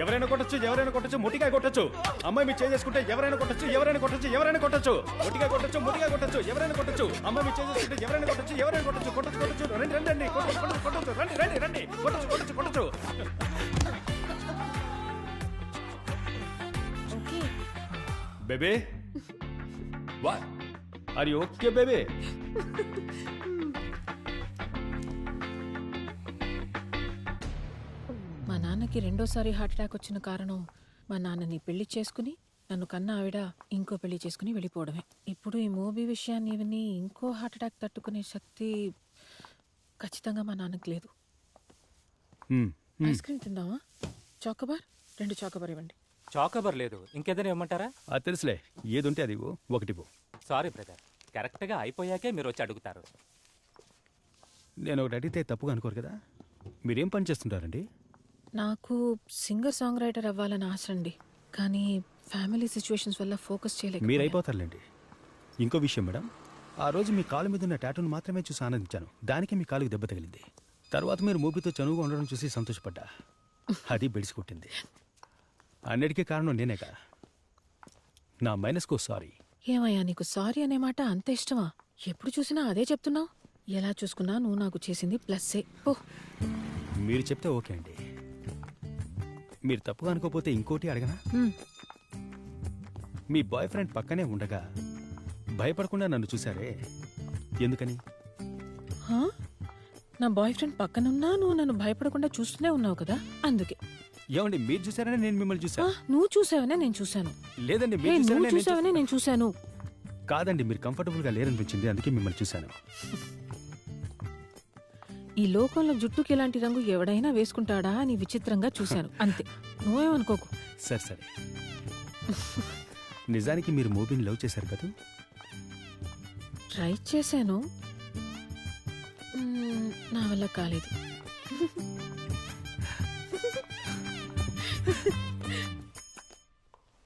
ఎవరైనా కొట్టచ్చు మొట్టిగా కొట్టచ్చు. అమ్మాయి మీరు చేసుకుంటే ఎవరైనా కొట్టచ్చు మొట్టిగా కొట్టచ్చు ఎవరైనా కొట్టచ్చు. అమ్మాయి మీరు చేసుకుంటే ఎవరైనా కొట్టచ్చు కొట్టచ్చు. రండి కొట్టచ్చు రండి కొట్టచ్చు. Baby what are you okay baby? మా నాన్నకి రెండోసారి హార్ట్ అటాక్ వచ్చిన కారణం మా నాన్నని పెళ్లి చేసుకుని నన్ను కన్న ఆవిడ ఇంకో పెళ్లి చేసుకుని వెళ్ళిపోవడమే. ఇప్పుడు ఈ మూవీ విషయాన్ని విని ఇంకో హార్ట్ అటాక్ తట్టుకునే శక్తి ఖచ్చితంగా మా నాన్నకి లేదు. ఐస్ క్రీమ్ తిందామా? చాకోబార్ 2 చాకోబార్ ఇవ్వండి. చాకోబార్ లేదు, ఇంకేదైనా ఇవ్వమంటారా? తెలుసులే, ఏది ఉంటే అది ఒకటి. సారీ బ్రదర్, కరెక్ట్గా అయిపోయాకే మీరు వచ్చి అడుగుతారు. నేను ఒకటి అడిగితే తప్పుగా అనుకోరు కదా. మీరేం పని చేస్తుంటారండి? నాకు సింగర్ సాంగ్ రైటర్ అవ్వాలని ఆశ అండి, కానీ ఫ్యామిలీ సిచ్యువేషన్స్ వల్ల ఫోకస్ చేయలేక. మీరు అయిపోతారులేండి. ఇంకో విషయం మేడం, ఆ రోజు మీ కాలు మీద ఉన్న టాటూను మాత్రమే చూసి ఆనందించాను. దానికి మీ కాలుకు దెబ్బ తగిలింది. తర్వాత మీరు మూపితో చనువుగా ఉండడం చూసి సంతోషపడ్డా. అది బెడిసి కొట్టింది. అన్నిటికీ కారణం నేనేగా. నా మైనస్కో సారీ. ఏమయ్యా, నీకు సారీ అనే మాట అంత ఇష్టమా? ఎప్పుడు చూసినా అదే చెప్తున్నావు. ఎలా చూసుకున్నా నువ్వు నాకు చేసింది ప్లస్సే. ఓ, మీరు చెప్తే ఓకే అండి. మీరు తప్పుగా అనుకోపోతే ఇంకోటి అడగనా? మీ బాయ్ ఫ్రెండ్ పక్కనే ఉండగా భయపడకుండా నన్ను చూసారే, ఎందుకని? నా బాయ్ ఫ్రెండ్ పక్కనున్నా నువ్వు నన్ను భయపడకుండా చూస్తూనే ఉన్నావు కదా, అందుకే. ఏమండి, మీరు చూసారనే నేను మిమ్మల్ని చూసాను. నువ్వు చూసావనే నేను చూశాను. లేదండి, నువ్వు చూసావనే నేను చూశాను. కాదండి, మీరు కంఫర్టబుల్ గా లేరనిపించింది, అందుకే మిమ్మల్ని చూశాను. ఈ లోకంలో జుట్టుకి ఇలాంటి రంగు ఎవడైనా వేసుకుంటాడా అని విచిత్రంగా చూశాను, అంతే. నువ్వేమనుకోకు. సరే. నిజానికి మీరు మూవీని లవ్ చేశారు కదా? ట్రై చేశాను, నా వల్ల కాలేదు.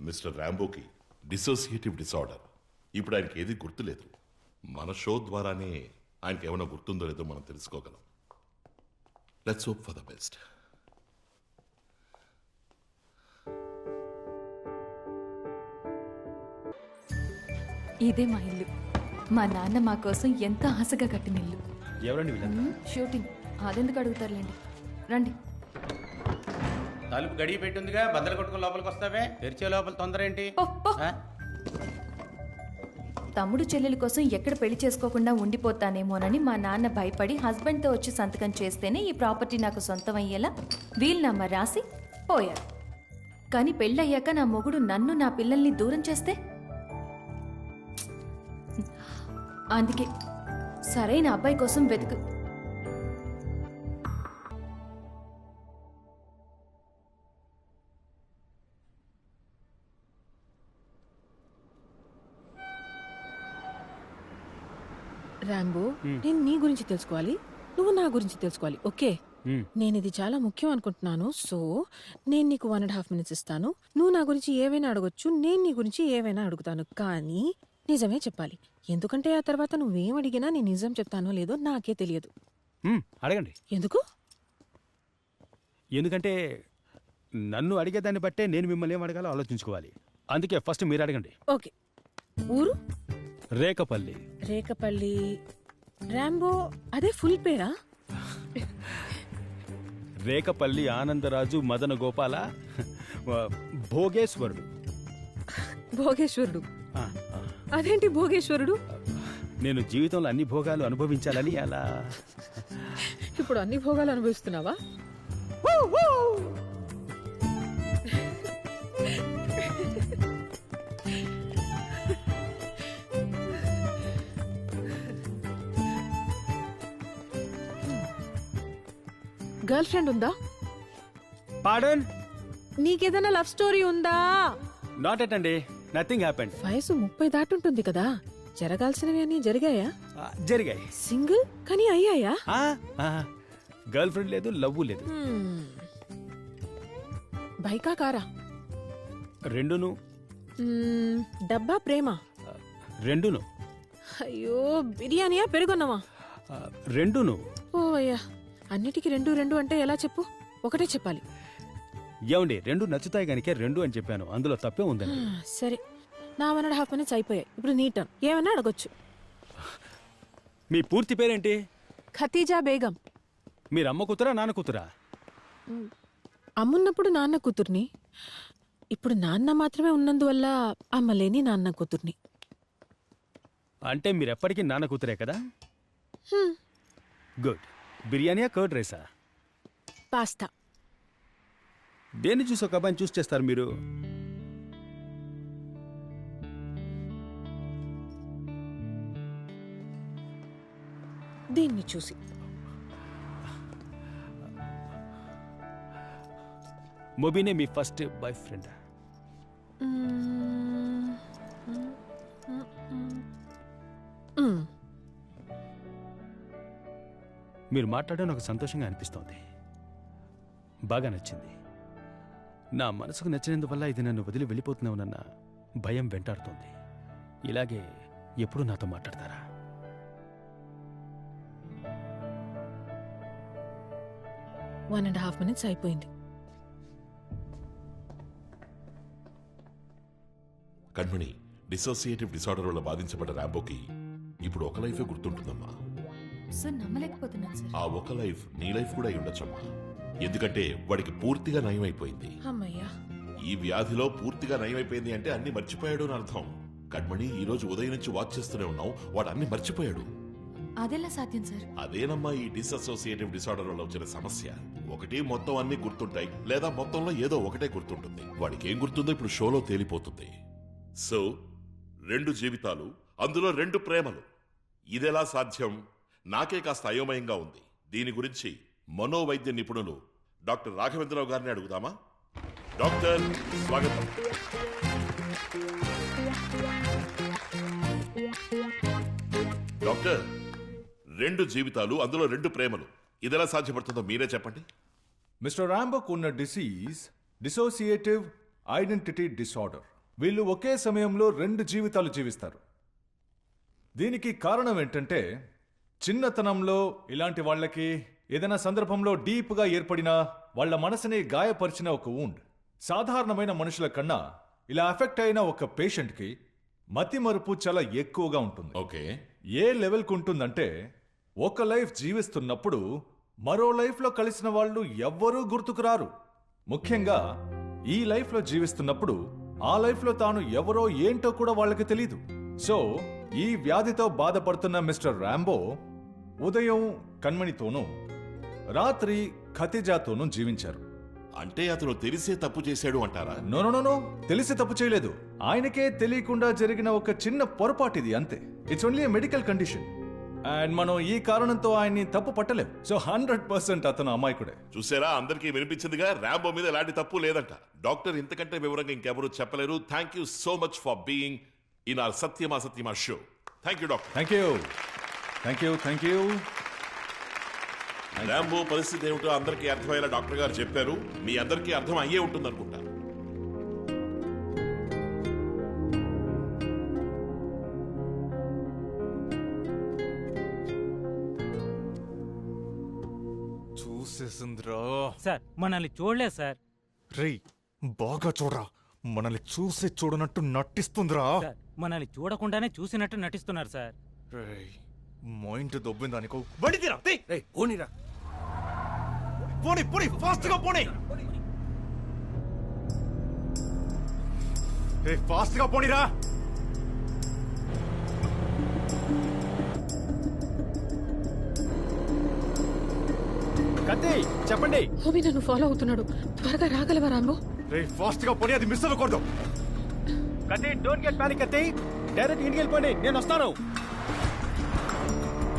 మిస్టర్ రాంబోకి డిసోసియేటివ్ డిసార్డర్. ఇప్పుడు ఆయనకి ఏది గుర్తులేదు. మన షో ద్వారానే ఆయనకి ఏమైనా గుర్తుందో లేదో మనం తెలుసుకోగలం. Let's hope for the best. ఇదే మా ఇల్లు. మా నాన్న మా కోసం ఎంతో ఆశగా కట్టిన ఇల్లు. ఎవరండి వీళ్ళంతా? షూటింగ్. అదెందుకు అడుగుతారులేండి, రండి. తలుపు గడియ పెట్టిందిగా, బద్దలు కొట్టుకుని లోపలికి వస్తావే. తెరిచే లోపల తొందర ఏంటి? తమ్ముడు చెల్లెల కోసం ఎక్కడ పెళ్లి చేసుకోకుండా ఉండిపోతానేమోనని మా నాన్న భయపడి హస్బెండ్తో వచ్చి సంతకం చేస్తేనే ఈ ప్రాపర్టీ నాకు సొంతం అయ్యేలా వీలునామా రాసి పోయారు. కానీ పెళ్ళయ్యాక నా మొగుడు నన్ను నా పిల్లల్ని దూరం చేస్తే, అందుకే సరైన అబ్బాయి కోసం వెతుకు. రాంబో, నేను నీ గురించి తెలుసుకోవాలి, నువ్వు నా గురించి తెలుసుకోవాలి. ఓకే, నేను ఇది చాలా ముఖ్యం అనుకుంటున్నాను. సో నేను నీకు 1.5 minutes ఇస్తాను. నువ్వు నా గురించి ఏవైనా అడగొచ్చు, నేను నీ గురించి ఏవైనా అడుగుతాను, కానీ నిజమే చెప్పాలి. ఎందుకంటే ఆ తర్వాత నువ్వేం అడిగినా నేను నిజం చెప్తానో లేదో నాకే తెలియదు. అడగండి. ఎందుకు? ఎందుకంటే నన్ను అడిగేదాన్ని బట్టే నేను మిమ్మల్ని ఏం అడగాలో ఆలోచించుకోవాలి. అందుకే ఫస్ట్ మీరు అడగండి. ఓకే. ఊరు? రేకపల్లి. రేకపల్లి. రాంబో అదే ఫుల్ పేరా? రేకపల్లి ఆనందరాజు మదన గోపాల భోగేశ్వరుడు. భోగేశ్వరుడు? అదేంటి భోగేశ్వరుడు? నేను జీవితంలో అన్ని భోగాలు అనుభవించాలని అలా. ఇప్పుడు అన్ని భోగాలు అనుభవిస్తున్నావా? గర్ల్ ఫ్రెండ్ ఉందా? పాడన్? నీకేదైనా లవ్ స్టోరీ ఉందా? నాట్ ఎట్ అండి, నథింగ్ హ్యాపెండ్. వయసు 30 దాటుంటుంది కదా, జరగాల్సినవి అన్ని జరిగాయా? జరిగాయి. సింగిల్ కానీ అయ్యాయా? గర్ల్ ఫ్రెండ్ లేదు, లవ్ లేదు. బైకా కారా? రెండును. డబ్బా ప్రేమ? రెండును. అయ్యో, బిర్యానీయా పెరుగున్నావా? రెండును. ఓ అయ్యా, అన్నిటికీ 2 2 అంటే ఎలా చెప్పు? ఒకటే చెప్పాలి. ఏమండి 2 నచ్చుతాయి గనికే 2 అని చెప్పాను, అందులో తప్పే ఉందండి. సరే, నా 1.5 మినిట్స్ అయిపోయాయి. ఇప్పుడు నీ టర్న్. ఏమన్నా అడగొచ్చు. మీ పూర్తి పేరేంటి? ఖతీజా బేగం. మీరు అమ్మ కూతురా నాన్న కూతురా? అమ్మున్నప్పుడు నాన్న కూతుర్ని, ఇప్పుడు నాన్న మాత్రమే ఉన్నందువల్ల అమ్మలేని నాన్న కూతుర్ని. అంటే మీరు ఎప్పటికీ నాన్న కూతురే కదా? గుడ్. బిర్యానీయా కర్డ్ రైసా? పాస్తా. దేన్ని చూసి ఒక అబ్బాయిని చూస్ చేస్తారు మీరు? దీన్ని చూసి. మొబీనే మీ ఫస్ట్ బాయ్ ఫ్రెండ్? మీరు మాట్లాడడం నాకు సంతోషంగా అనిపిస్తోంది, బాగా నచ్చింది. నా మనసుకు నచ్చినందువల్ల ఇది నన్ను వదిలి వెళ్ళిపోతున్నావునన్న భయం వెంటాడుతోంది. ఇలాగే ఎప్పుడు నాతో మాట్లాడతారా? వన్ అండ్ హాఫ్ మినిట్స్ అయిపోయింది. కణ్మణి, డిసోసియేటివ్ డిసార్డర్ వల్ల బాధించబడ్డ రాంబోకి ఇప్పుడు ఒక లైఫే గుర్తుంటుందమ్మా. సార్ నమ్మలేకపోతున్నాను సార్. ఆ ఒక లైఫ్ నీ లైఫ్ కూడా అయి ఉండొచ్చమ్మా. ఎందుకంటే వాడికి పూర్తిగా నయమైపోయింది. అమ్మయ్యా. ఈ వ్యాధిలో పూర్తిగా నయమైపోయింది అంటే అన్ని మర్చిపోయాడు అని అర్థం. కణ్మణి, ఈ రోజు ఉదయం నుంచి వాచ్ చేస్తూనే ఉన్నావు, వాడు అన్ని మర్చిపోయాడు. అదెలా సాధ్యం సార్? అదేనమ్మా ఈ డిసోసియేటివ్ డిసార్డర్ వల్ల వచ్చిన సమస్య. ఒకటి మొత్తం అన్ని గుర్తుంటాయి, లేదా మొత్తంలో ఏదో ఒకటే గుర్తుంటుంది. వాడికి ఏం గుర్తుందో ఇప్పుడు షోలో తేలిపోతుంది. సో 2 జీవితాలు, అందులో 2 ప్రేమలు. ఇదెలా సాధ్యం? నాకే కాస్త అయోమయంగా ఉంది. దీని గురించి మనోవైద్య నిపుణులు డాక్టర్ రాఘవేంద్రరావు గారిని అడుగుదామా? డాక్టర్, స్వాగతం. డాక్టర్, 2 జీవితాలు, అందులో 2 ప్రేమలు. ఇదెలా సాధ్యపడుతుందో మీరే చెప్పండి. మిస్టర్ రాంబోకు ఉన్న డిసీజ్ డిసోసియేటివ్ ఐడెంటిటీ డిసార్డర్. వీళ్ళు ఒకే సమయంలో 2 జీవితాలు జీవిస్తారు. దీనికి కారణం ఏంటంటే చిన్నతనంలో ఇలాంటి వాళ్ళకి ఏదైనా సందర్భంలో డీప్గా ఏర్పడిన వాళ్ళ మనసుని గాయపరిచిన ఒక వూండ్. సాధారణమైన మనుషుల కన్నా ఇలా ఎఫెక్ట్ అయిన ఒక పేషెంట్కి మతిమరుపు చాలా ఎక్కువగా ఉంటుంది. ఓకే. ఏ లెవెల్కి ఉంటుందంటే ఒక లైఫ్ జీవిస్తున్నప్పుడు మరో లైఫ్లో కలిసిన వాళ్ళు ఎవ్వరూ గుర్తుకు రారు. ముఖ్యంగా ఈ లైఫ్లో జీవిస్తున్నప్పుడు ఆ లైఫ్లో తాను ఎవరో ఏంటో కూడా వాళ్ళకి తెలీదు. సో ఈ వ్యాధితో బాధపడుతున్న మిస్టర్ రాంబో ఉదయం కణ్మణితోనూ రాత్రి ఖతిజాతోనూ జీవించారు. అంటే అతను తెలిసే తప్పు చేశాడు అంటారా? నో, తెలిసి తప్పు చేయలేదు. ఆయనకే తెలియకుండా జరిగిన ఒక చిన్న పొరపాటు ఇది, అంతే. It's only medical condition and మనం ఈ కారణంతో ఆయన్ని తప్పు పట్టలేం. సో 100% అతను అమాయకుడే. చూసారా, అందరికీ వినిపించిందిగా, రాంబో మీద ఎలాంటి తప్పు లేదంట. డాక్టర్ ఇంతకంటే వివరంగా ఇంకెవరూ చెప్పలేరు. Thank you so much for being in our సత్యమా సత్యమా show. Thank you doctor. Thank you. Rambo పరిస్థితి ఏమిటో అందరికీ అర్థమయ్యేలా డాక్టర్ గారు చెప్పారు. మీ అందరికీ అర్థం అయ్యే ఉంటుంది అనుకుంటా. చూసేసిందిరా. సార్ మనల్ని చూడలేదు సార్. రేయ్, బాగా చూడరా. మనల్ని చూసి చూడనట్టు నటిస్తుందిరా. సార్ మనల్ని చూడకుండానే చూసినట్టు నటిస్తున్నారు సార్. రేయ్, మైండ్ దొబ్బిందానికో. పోనీ ఫాస్ట్ గా పోనీ. ఫాస్ట్ గా పోనీరా. కత్తి చెప్పండి. హోమీ నన్ను ఫాలో అవుతున్నాడు. త్వరగా రాగలవా రాంబో? రేయ్, ఫాస్ట్ గా పోనీ, అది మిస్ అవ్వకూడదు. కత్తి, డోంట్ గెట్ పానిక్ కత్తి. డైరెక్ట్ ఇంటికి వెళ్ళిపోండి, నేను వస్తాను.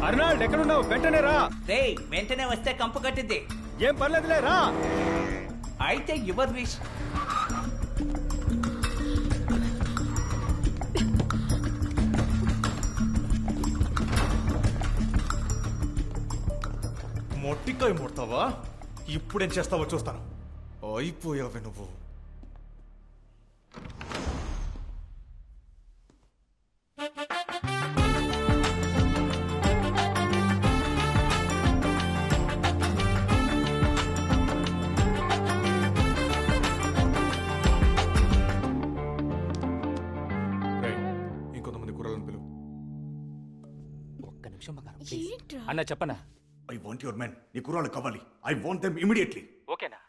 అర్నాల్డ్ ఎక్కడున్నావు? వెంటనే రా. రేయ్, వెంటనే వస్తే కంపు కట్టింది. ఏం పర్లేదులే, రా. అయితే యువర్ విష్. మొట్టికాయ ముడతావా? ఇప్పుడేం చేస్తావో చూస్తాను. అయిపోయావే నువ్వు. నిమిషం బంగారం ప్లీజ్. అన్న చెప్పనా? I want your men. నీ కుర్రాళ్ళు కావాలి. I want them immediately. ఓకేనా?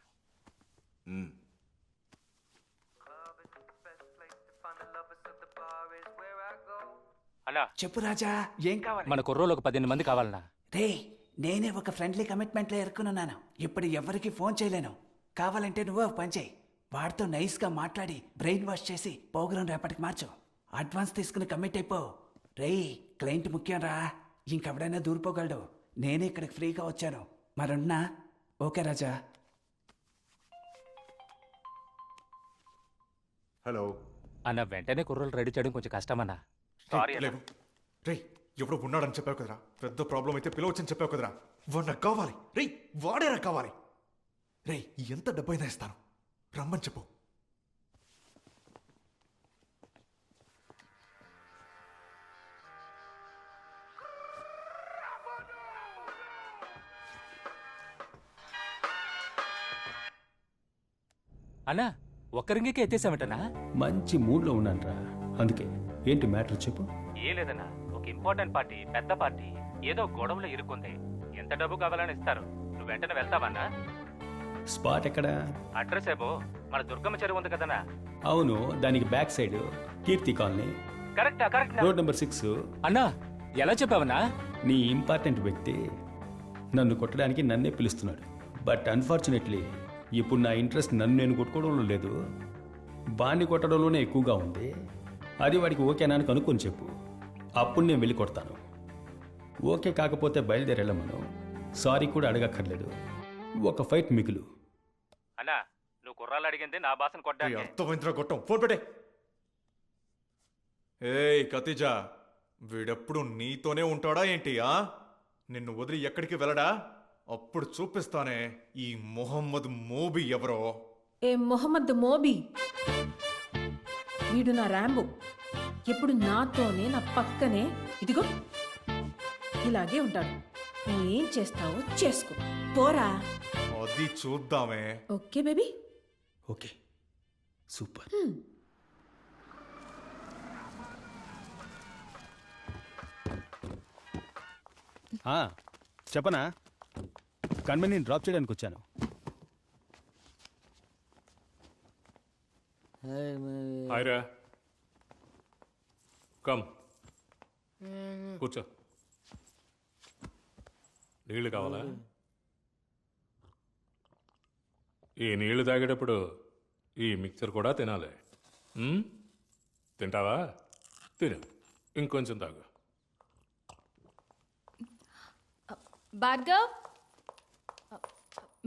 అన్నా చెప్పు రాజా, ఏం కావాలి? మన కుర్రోలు ఒక 18 మంది కావాలన్నా. రే, నేనే ఒక ఫ్రెండ్లీ కమిట్మెంట్లో ఇరుక్కున్నాను. ఇప్పుడు ఎవరికి ఫోన్ చేయలేను. కావాలంటే నువ్వే ఒక పని చేయి. వాడితో నైస్గా మాట్లాడి బ్రెయిన్ వాష్ చేసి ప్రోగ్రాం రేపటికి మార్చు. అడ్వాన్స్ తీసుకుని కమిట్ అయిపో. రేయ్, క్లయింట్ ముఖ్యం రా. ఇంకెవడైనా దూరిపోగలడు. నేనే ఇక్కడికి ఫ్రీగా వచ్చాను. మరున్నా? ఓకే రాజా. హలో అన్న వెంటనే కుర్రోలు రెడీ చేయడం కొంచెం కష్టమన్నా. సారీ అన్న. లేవు. రే, ఎవడో ఉన్నాడని చెప్పావు కదరా. పెద్ద ప్రాబ్లం అయితే పిలవచ్చని చెప్పావు కదరా. వాడు నాకు కావాలి. రే, వాడే నాకు కావాలి. రే, ఎంత డబ్బైనా ఇస్తాను. రమ్మని చెప్పు. అన్నా ఒక్క రింగికే ఎత్తేసామటనా? మంచి మూడ్లో ఉన్నానురా, అందుకే. ఏంటి మ్యాటర్ చెప్పు. ఏ లేదన్నా, ఒక ఇంపార్టెంట్ పార్టీ, పెద్ద పార్టీ ఏదో గొడవలో ఇరుక్కుంది. ఎంత డబ్బు కావాలని ఇస్తారు. నువ్వు వెంటనే వెళ్తావన్నా? స్పాట్ ఎక్కడా? అడ్రస్ ఏమో మన దుర్గమ్మ చెరువు ఉంది కదన్నా. అవును, దానికి బ్యాక్ సైడ్ కీర్తి కాలనీ, కరెక్టా? Correct road number 6. అన్నా ఎలా చెప్పావన్నా? నీ ఇంపార్టెంట్ వ్యక్తి నన్ను కొట్టడానికి నన్నే పిలుస్తున్నాడు. బట్ అన్ఫార్చునేట్లీ ఇప్పుడు నా ఇంట్రెస్ట్ నన్ను నేను కొట్టుకోవడంలో లేదు, బాండి కొట్టడంలోనే ఎక్కువగా ఉంది. అది వాడికి ఓకేనా అని కనుక్కొని చెప్పు. అప్పుడు నేను వెళ్ళి కొడతాను. ఓకే కాకపోతే బయలుదేరెళ్ళమను. సారీ కూడా అడగక్కర్లేదు. ఒక ఫైట్ మిగులు. అన్నా నువ్వు కుర్రాలు అడిగింది నా భాషను కొట్టడానికి. అర్థమైందిరా గొట్టం. ఫోన్ పెట్టే. ఏయ్ కతిజా, వీడెప్పుడు నీతోనే ఉంటాడా ఏంటి? నిన్ను వదిలి ఎక్కడికి వెళ్ళడా? అప్పుడు చూపిస్తానే ఈ మొహమ్మద్ మోబీ ఎవరో. ఏ మొహమ్మద్ మోబీ? వీడు నా ర్యాంబో. ఎప్పుడు నాతోనే, నా పక్కనే, ఇదిగో ఇలాగే ఉంటాడు. నువ్వు ఏం చేస్తావో చేసుకో, పోరా. అది చూద్దామే. Okay baby. Okay, super. చెప్పనా? కన్వెని డ్రాప్ చేయడానికి వచ్చాను. హాయ్రా, కమ్ కూర్చో. నీళ్ళు కావాలా? ఈ నీళ్లు తాగేటప్పుడు ఈ మిక్చర్ కూడా తినాలి. తింటావా? తిను, ఇంకొంచెం తాగు. భార్గవ్,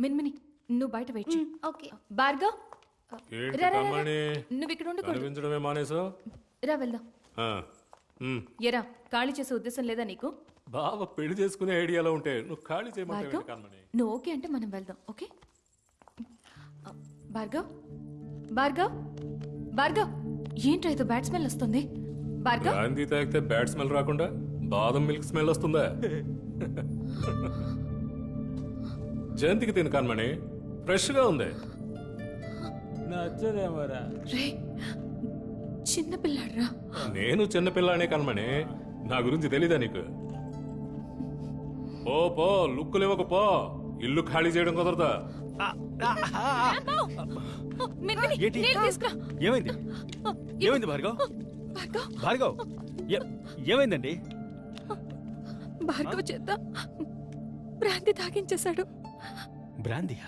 మిన్మిని నువ్వు బయట వెయిట్ చేయి. ఓకే భార్గవ్, ఏంటి రా, రా, రా. కమ్మని నువ్వు ఇక్కడ ఉండకూడదు. కనిపించడమే మానేసో? రా వెళ్దాం. ఎరా, ఖాళీ చేసే ఉద్దేశం లేదా నీకు? బావ పెళ్లి చేసుకునే ఐడియాలో ఉంటే నువ్వు ఖాళీ భార్గవ్, చేయమంటావు కమ్మని. నువ్వు ఓకే అంటే మనం వెళ్దాం. ఓకే భార్గవ్, భార్గవ్, భార్గవ్, ఏంట్రా ఇది బ్యాడ్ స్మెల్ వస్తుంది? భార్గవ్, గాంధీ తాగితే బ్యాడ్ స్మెల్ రాకుండా బాదం మిల్క్ స్మెల్ వస్తుందా? జయంతికి తిను కన్మణి, ఫ్రెష్ గా ఉంది. రే చిన్న పిల్లాడ్రా. నేను చిన్నపిల్లానే కన్మణి, నా గురించి తెలీదా నీకు? పో పో, లుక్కులు ఇవ్వకు పో. ఇల్లు ఖాళీ చేయడం కుదరదా? మిన్మిని, నీళ్ళు తీసుకురా. ఏమైంది? ఏమైంది భార్గవ్? భార్గవ్, భార్గవ్, ఏమైందండి? భార్గవ్ చేత బ్రాంతి తాగించేశాడు. బ్రాందియా?